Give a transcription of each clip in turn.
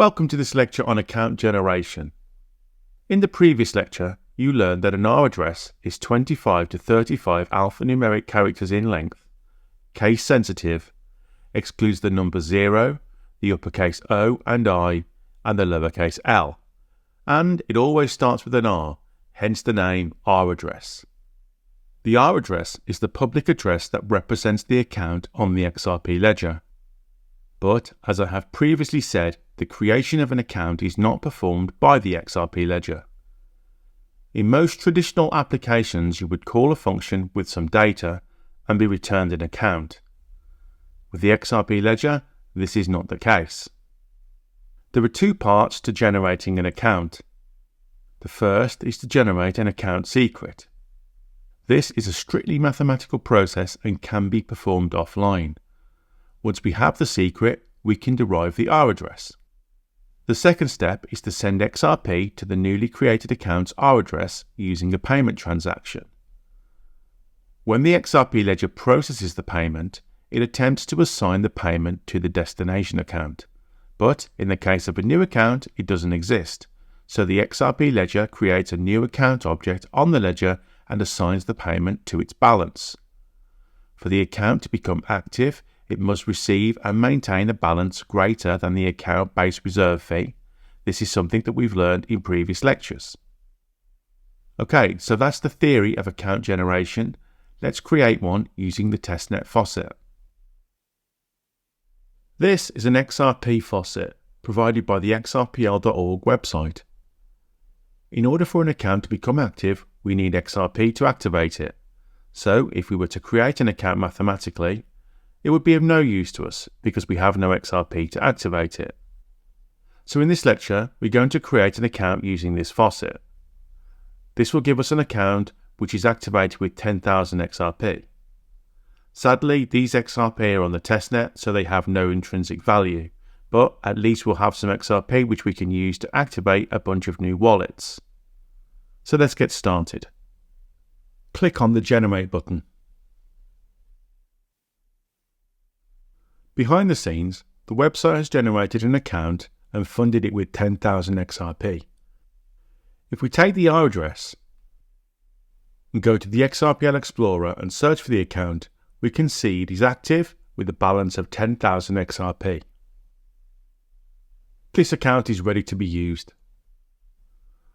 Welcome to this lecture on account generation. In the previous lecture, you learned that an R address is 25 to 35 alphanumeric characters in length, case sensitive, excludes the number 0, the uppercase O and I, and the lowercase l, and it always starts with an R, hence the name R address. The R address is the public address that represents the account on the XRP ledger. But, as I have previously said, the creation of an account is not performed by the XRP ledger. In most traditional applications, you would call a function with some data and be returned an account. With the XRP ledger, this is not the case. There are two parts to generating an account. The first is to generate an account secret. This is a strictly mathematical process and can be performed offline. Once we have the secret, we can derive the R address. The second step is to send XRP to the newly created account's R address using a payment transaction. When the XRP ledger processes the payment, it attempts to assign the payment to the destination account. But in the case of a new account, it doesn't exist. So the XRP ledger creates a new account object on the ledger and assigns the payment to its balance. For the account to become active, it must receive and maintain a balance greater than the account base reserve fee. This is something that we've learned in previous lectures. Okay, so that's the theory of account generation. Let's create one using the testnet faucet. This is an XRP faucet provided by the XRPL.org website. In order for an account to become active, we need XRP to activate it. So if we were to create an account mathematically, it would be of no use to us because we have no XRP to activate it. So in this lecture, we're going to create an account using this faucet. This will give us an account which is activated with 10,000 XRP. Sadly, these XRP are on the testnet, so they have no intrinsic value, but at least we'll have some XRP which we can use to activate a bunch of new wallets. So let's get started. Click on the Generate button. Behind the scenes, the website has generated an account and funded it with 10,000 XRP. If we take the R address and go to the XRPL Explorer and search for the account, we can see it is active with a balance of 10,000 XRP. This account is ready to be used.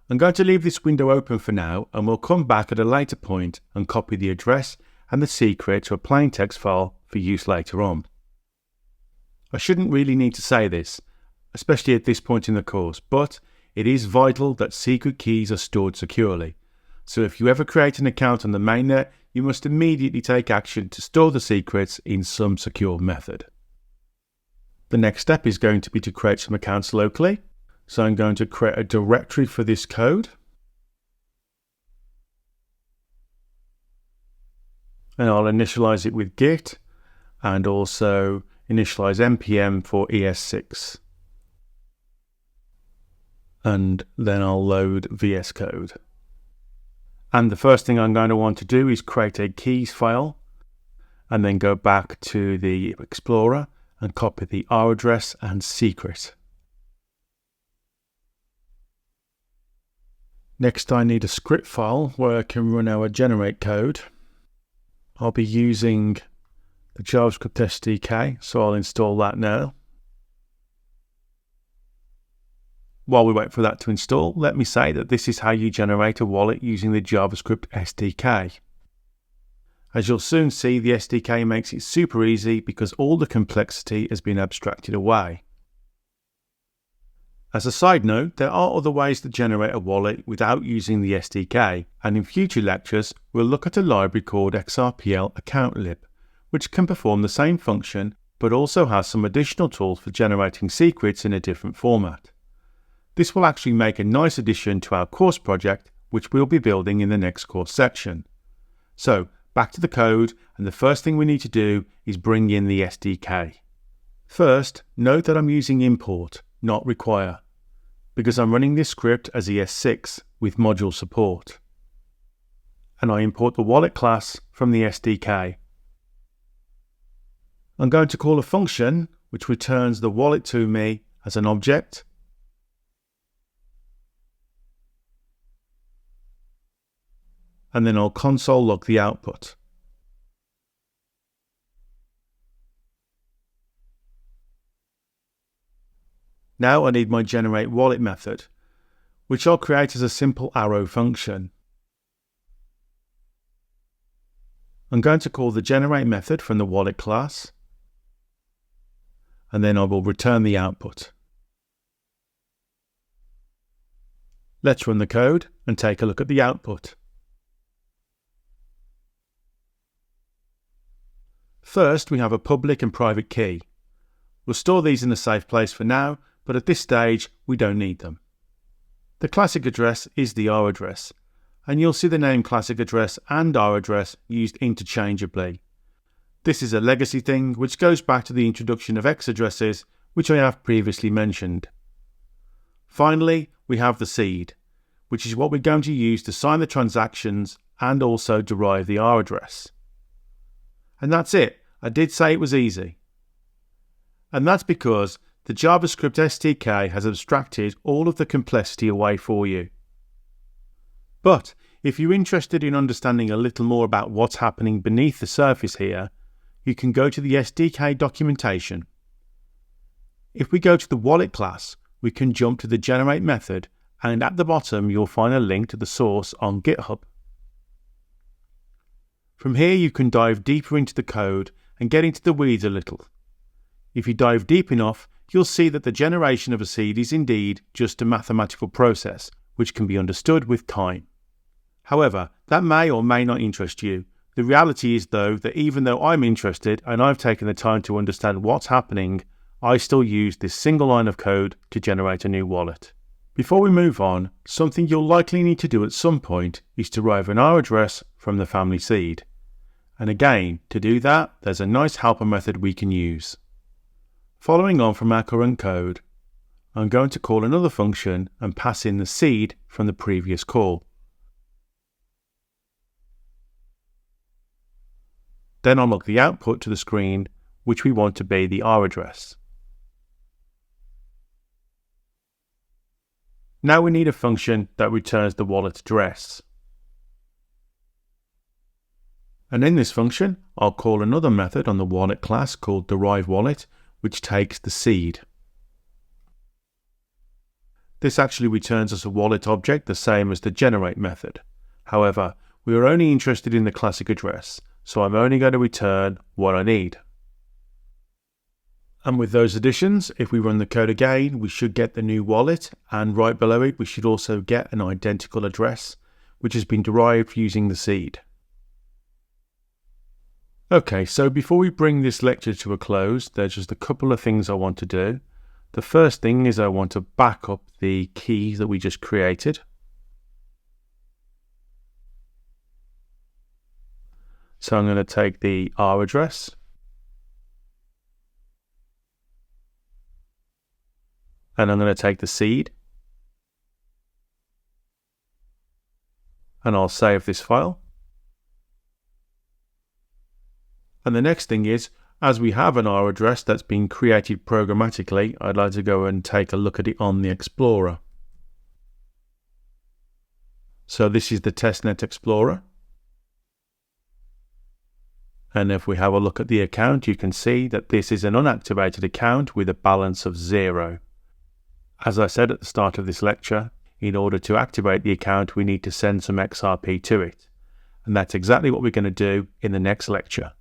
I'm going to leave this window open for now and we'll come back at a later point and copy the address and the secret to a plain text file for use later on. I shouldn't really need to say this, especially at this point in the course, but it is vital that secret keys are stored securely. So if you ever create an account on the mainnet, you must immediately take action to store the secrets in some secure method. The next step is going to be to create some accounts locally. So I'm going to create a directory for this code. And I'll initialize it with git and also initialize npm for ES6. And then I'll load VS Code. And the first thing I'm going to want to do is create a keys file and then go back to the Explorer and copy the R address and secret. Next, I need a script file where I can run our generate code. I'll be using the JavaScript SDK, so I'll install that now. While we wait for that to install, let me say that this is how you generate a wallet using the JavaScript SDK. As you'll soon see, the SDK makes it super easy because all the complexity has been abstracted away. As a side note, there are other ways to generate a wallet without using the SDK, and in future lectures, we'll look at a library called XRPL AccountLib, which can perform the same function, but also has some additional tools for generating secrets in a different format. This will actually make a nice addition to our course project, which we'll be building in the next course section. So, back to the code, and the first thing we need to do is bring in the SDK. First, note that I'm using import, not require, because I'm running this script as ES6 with module support. And I import the wallet class from the SDK. I'm going to call a function which returns the wallet to me as an object and then I'll console log the output. Now I need my generate wallet method, which I'll create as a simple arrow function. I'm going to call the generate method from the wallet class, and then I will return the output. Let's run the code and take a look at the output. First, we have a public and private key. We'll store these in a safe place for now, but at this stage, we don't need them. The classic address is the R address, and you'll see the name classic address and R address used interchangeably. This is a legacy thing which goes back to the introduction of X addresses, which I have previously mentioned. Finally, we have the seed, which is what we're going to use to sign the transactions and also derive the R address. And that's it. I did say it was easy. And that's because the JavaScript SDK has abstracted all of the complexity away for you. But if you're interested in understanding a little more about what's happening beneath the surface here, you can go to the SDK documentation. If we go to the wallet class, we can jump to the generate method, and at the bottom you'll find a link to the source on GitHub. From here you can dive deeper into the code and get into the weeds a little. If you dive deep enough, you'll see that the generation of a seed is indeed just a mathematical process which can be understood with time. However, that may or may not interest you. The reality is though that even though I'm interested and I've taken the time to understand what's happening, I still use this single line of code to generate a new wallet. Before we move on, something you'll likely need to do at some point is to derive an R address from the family seed. And again, to do that, there's a nice helper method we can use. Following on from our current code, I'm going to call another function and pass in the seed from the previous call. Then I'll log the output to the screen, which we want to be the R address. Now we need a function that returns the wallet address. And in this function, I'll call another method on the wallet class called deriveWallet, which takes the seed. This actually returns us a wallet object the same as the generate method. However, we are only interested in the classic address, so I'm only going to return what I need. And with those additions, if we run the code again, we should get the new wallet, and right below it we should also get an identical address, which has been derived using the seed. Okay, so before we bring this lecture to a close, there's just a couple of things I want to do. The first thing is I want to back up the key that we just created. So I'm going to take the R address, and I'm going to take the seed, and I'll save this file. And the next thing is, as we have an R address that's been created programmatically, I'd like to go and take a look at it on the Explorer. So this is the testnet Explorer. And if we have a look at the account, you can see that this is an unactivated account with a balance of 0. As I said at the start of this lecture, in order to activate the account, we need to send some XRP to it. And that's exactly what we're going to do in the next lecture.